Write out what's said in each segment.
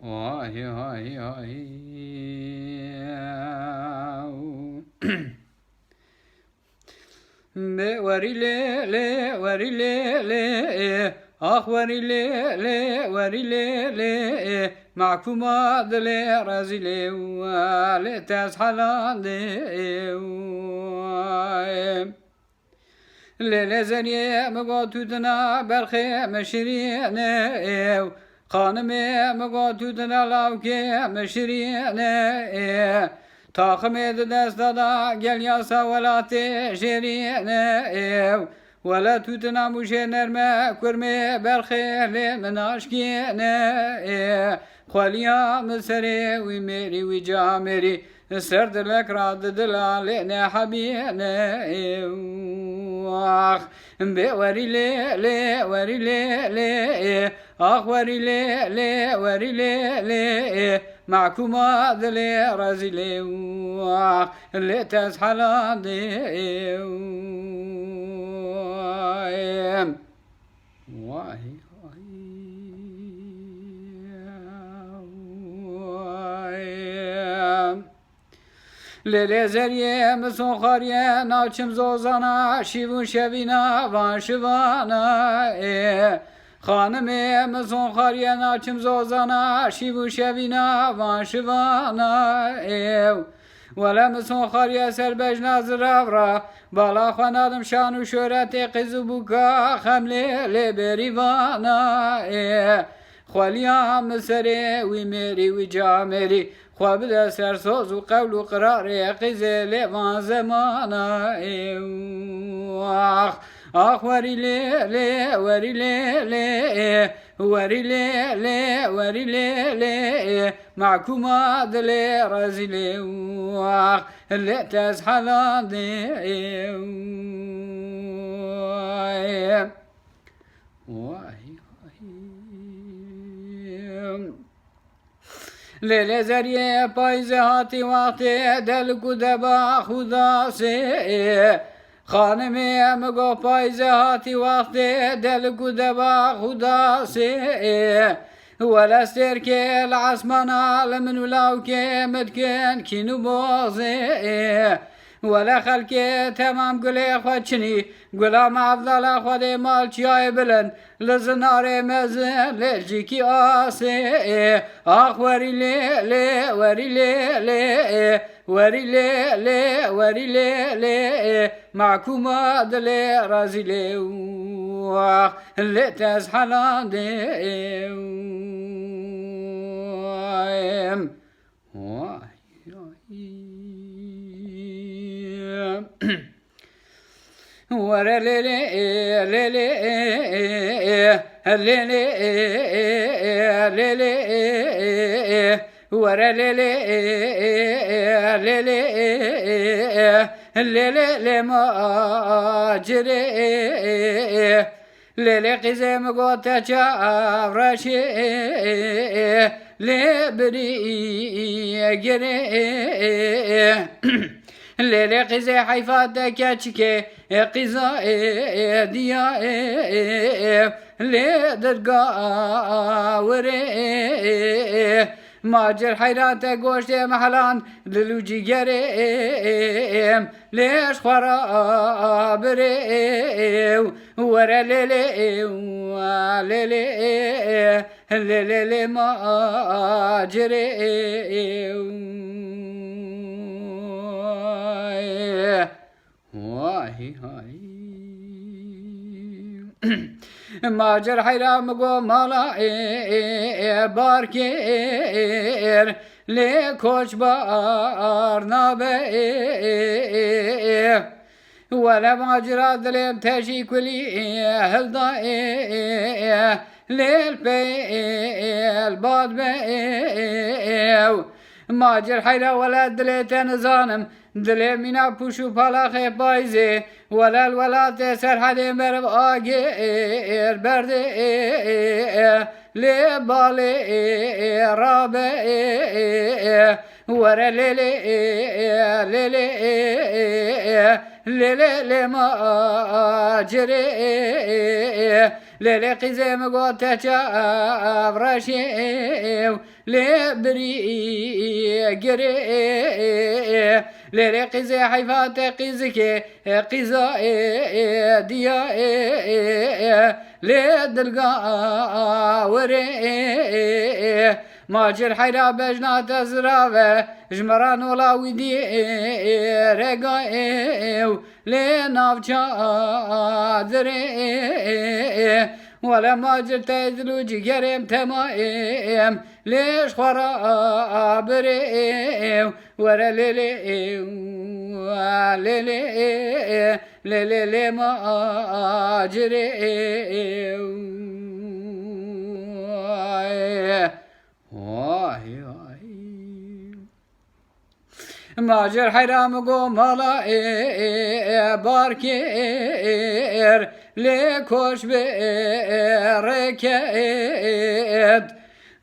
Ay ay ay. Be varile le varile le ah varile le varile le mahkuma dile razile le tazhalan le le zeniye mgotudna berkhe meşrine خانمه مگاتود نلاو که مشرینه تاخم دست دادا گل یاسا ولات شرینه ولا توتنا مشه نرمه کرمه برخیل من عشقینه خالیا مسری وی میری وی جامری سرد لك راد دلالنا حبينا اخ بوري لي لي وري لي لي اخ وري لي لي وري لي لي معكم هذا لي رازي لي اخ اللي تزحلان دي واهي Lele zeriye mison khariye naçım zozana şivun şevina van şivana Hanımı mison khariye naçım zozana şivun şevina van şivana Vela mison khariye serbeş nazır avra Bala khanadım şanu şöhreti kızı buka Khemle le berivana Khwaliya mesere wi meri wi cameri خواب سرساز و قول و قرار قزل وان زمانا آخ وری لی لی وری لی لی وری لی لی وری لی لی معكوم دل رازي لي آخ اللي تزحلان دي لیل زریه پایز هاتی وقتی دل کدبا خدا سے خانمی مگو پایز هاتی وقتی دل کدبا خدا سے ولا استرك العصمان من ولاو كمدكن كينو بوزي ولا خلك تمام قلي خوتشني قلا مع افضل خودي مال شاي بلن لزنار مزن لجيكي آسي اخ وري لي لي وري لي لي وري لي لي وري لي لي معكم دلي رازي لي اللي تزحلان دي ورا ليلي ليلي ليلي ليلي ورا ليلي ليلي ليلي ما جري ليلي قزم قوتا شافرشي لبري جري ليلي قزي حيفاتك كاتشكي قزا ديا لدرقا وري ماجر حيراتك قوشت محلان للوجي قريم ليش خرابري ورا ليلي ليلي ليلي ماجري واهي هاي ماجر حيرام قو مالا باركير لكوش بار نابي ولا ماجر دليم تشي كلي هلدا ليل بي الباد بي ماجر حيرا ولا دليتن زانم دلی مینا پوشو پلاخه پایزه ولال ولات سرحد مرب آگیر برده لی بالی رابه ورا لیلی لیلی لیلی لی ما جری ليلي قزي مقوتا فراشي لبري قري ليلي قزي حيفات قزك قزا ديا لدلقا وري ماجر حيرا بجنا تزراوه جمران ولا ودي رقايو لناف چادري ولا ماجر تزلو جگرم تمايم ليش خرا بريو ورا ليلي ليلي ليلي لي ماجري ماجر حرام قوم هلا باركير لكوش بركيد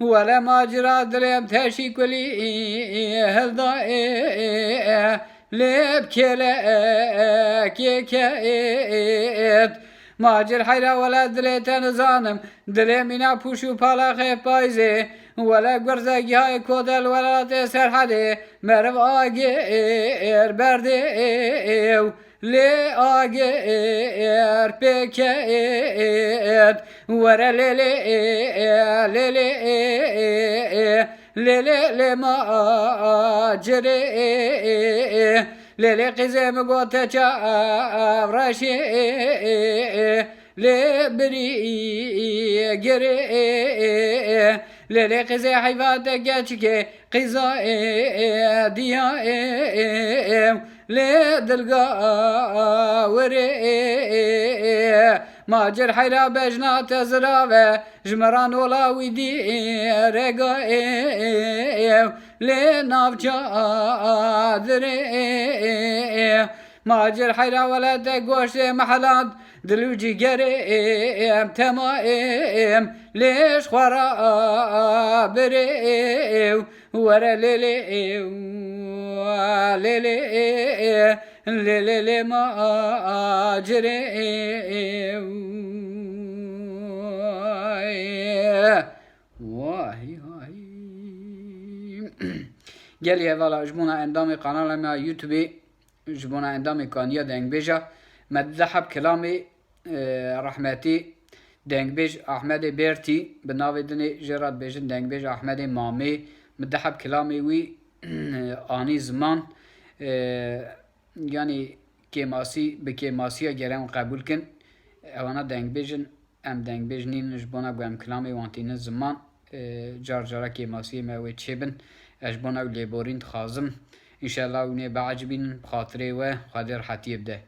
ولا ماجر دريم تشي كلي هلدا لبكلا كيكيد ماجر حيرا ولا دليتن زانم دلي منا پوشو پالا خيبايزي ولا قرزاقي هاي كودل ولا تسر حدي مرف آگير برديو لي آگير بكيد ورا ليلي ليلي ليلي لماجري ليلي قزي مقوتا فراشي لبري قري ليلي قزي حيفات قاتشكي قزا ديا لدلقا وري ماجر حيرا بجنا تزراوه جمران ولا ويدي رقايو لناف چادري ماجر حيرا ولا تقوش محلات دلوجي قريم تمايم ليش خرا بريو ورا ليلي ليلي ليلي لي ماجري واهي هاي قال يا فلا جبونا اندامي قناه ما يوتيوب جبونا اندامي كانيا دنگ بيجا مذهب كلامي رحمتي دنگ بيج احمد بيرتي بناوي دني جرات بيجن دنگ بيج احمد مامي مذهب كلامي وي اني زمان يعني كيماسي بكيماسيا جرام قبول كن اوانا دنگ بيجن ام دنگ بيجنين جبونا بهم كلامي وانتين زمان جار جارا كيماسي ما وي تشيبن اجبونا ليبورين خازم ان شاء الله وني بعجبين بخاطري و قادر حتي يبدا